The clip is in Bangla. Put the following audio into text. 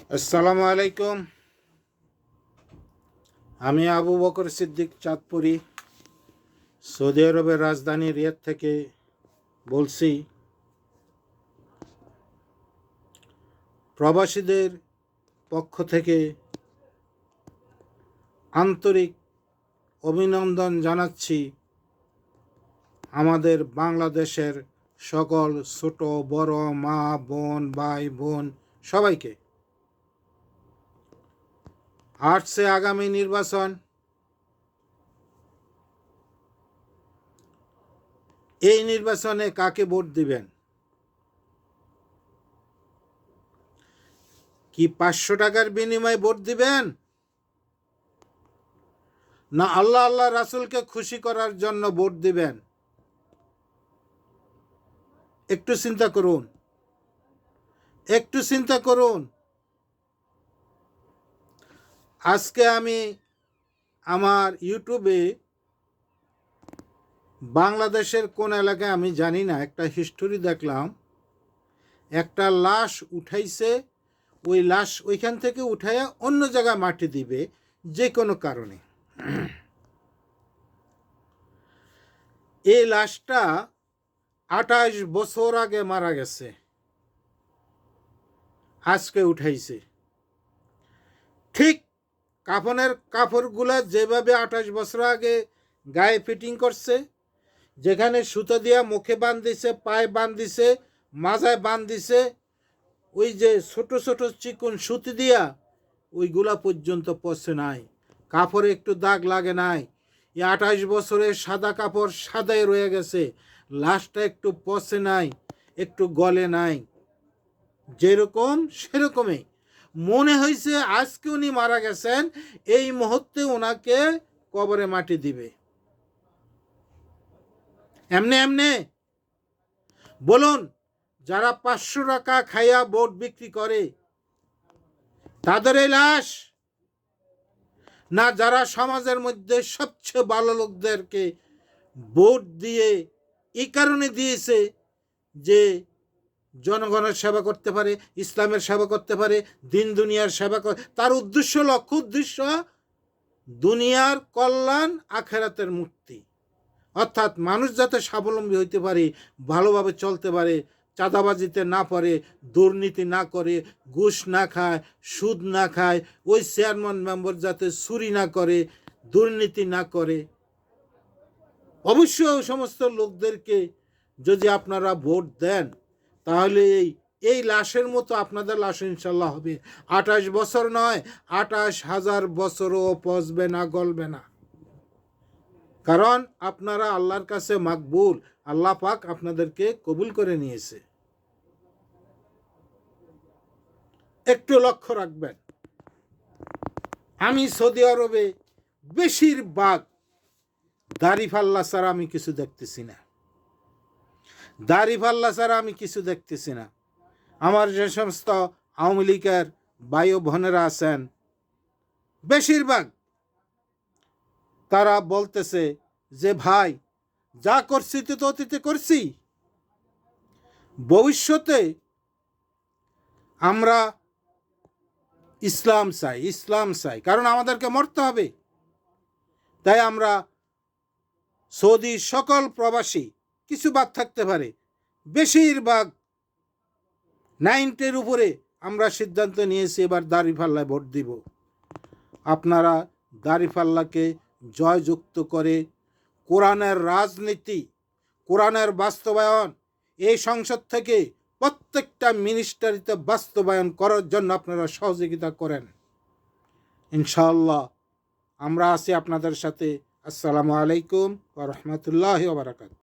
আসসালামু আলাইকুম। আমি আবু বকর সিদ্দিক চাঁদপুরি সৌদি আরবের রাজধানী রিয়াদ থেকে বলছি। প্রবাসীদের পক্ষ থেকে আন্তরিক অভিনন্দন জানাচ্ছি আমাদের বাংলাদেশের সকল ছোট বড় মা বোন ভাই বোন সবাইকে। আসছে আগামী নির্বাচন। এই নির্বাচনে কাকে ভোট দিবেন? কি 500 টাকার বিনিময়ে ভোট দিবেন, না আল্লাহ আল্লাহ রাসূলকে খুশি করার জন্য ভোট দিবেন? একটু চিন্তা করুন, একটু চিন্তা করুন। আজকে আমি আমার ইউটিউবে বাংলাদেশের কোন এলাকায় আমি জানি না, একটা হিস্টোরি দেখলাম। একটা লাশ উঠাইছে, ওই লাশ ওইখান থেকে উঠাইয়া অন্য জায়গায় মাটি দিবে যে কোনো কারণে। এই লাশটা 28 বছর আগে মারা গেছে, আজকে উঠাইছে। ঠিক কাফনের কাপড়গুলা যেভাবে 28 বছর আগে গায়ে ফিটিং করছে, যেখানে সুতো দিয়া মুখে বাঁধিছে, পায়ে বাঁধিছে, মাজায় বাঁধিছে, ওই যে ছোট ছোট চিকন সুতি দিয়া ওইগুলা পর্যন্ত পচে নাই, কাপড়ে একটু দাগ লাগে নাই। এই 28 বছরের সাদা কাপড় সাদাই রয়ে গেছে, লাশটা একটু পচে নাই, একটু গলে নাই। যেরকম সেরকমই মনে হয়েছে আজকে উনি মারা গেছেন, এই মুহূর্তে ওনাকে কবরে মাটি দিবে। এমনি এমনি বলুন, যারা 500 টাকা খাইয়া ভোট বিক্রি করে তাদের এই লাশ, না যারা সমাজের মধ্যে সবচেয়ে ভালো লোকদেরকে ভোট দিয়ে এই কারণে দিয়েছে যে জনগণের সেবা করতে পারে, ইসলামের সেবা করতে পারে, দিন দুনিয়ার সেবা করে, তার উদ্দেশ্য লক্ষ্য উদ্দেশ্য দুনিয়ার কল্যাণ আখেরাতের মুক্তি। অর্থাৎ মানুষ যাতে স্বাবলম্বী হইতে পারে, ভালোভাবে চলতে পারে, চাঁদাবাজিতে না পারে, দুর্নীতি না করে, ঘুষ না খায়, সুদ না খায়, ওই চেয়ারম্যান মেম্বার যাতে চুরি না করে, দুর্নীতি না করে। অবশ্যই ওই সমস্ত লোকদেরকে যদি আপনারা ভোট দেন, তাহলে এই লাশের মতো আপনাদের লাশ ইনশাল্লাহ হবে। 28 বছর নয়, 28,000 বছরও পচবে না, গলবে না। কারণ আপনারা আল্লাহর কাছে মাকবুল, আল্লাহ পাক আপনাদেরকে কবুল করে নিয়েছে। একটু লক্ষ্য রাখবেন, আমি সৌদি আরবে বেশিরভাগ দাড়িপাল্লা ছাড়া আমি কিছু দেখতেছি না, দাড়িপাল্লা ছাড়া আমি কিছু দেখতেছি না। আমার যে সমস্ত আওয়ামী লীগের ভাই ও বোনেরা আছেন, বেশিরভাগ তারা বলতেছে যে ভাই যা করছি তো অতীতে করছি, ভবিষ্যতে আমরা ইসলাম চাই, ইসলাম চাই, কারণ আমাদেরকে মরতে হবে। তাই আমরা সৌদি সকল প্রবাসী, কিছু বাদ থাকতে পারে, বেশিরভাগ 90-এর উপরে আমরা সিদ্ধান্ত নিয়েছি এবার দাড়িপাল্লায় ভোট দিব। আপনারা দাড়িপাল্লাকে জয়যুক্ত করে কোরআনের রাজনীতি, কোরআনের বাস্তবায়ন এই সংসদ থেকে প্রত্যেকটা মিনিস্টারিতে বাস্তবায়ন করার জন্য আপনারা সহযোগিতা করেন। ইনশাআল্লাহ আমরা আছি আপনাদের সাথে। আসসালামু আলাইকুম ওয়া রাহমাতুল্লাহি ওয়া বারাকাতুহু।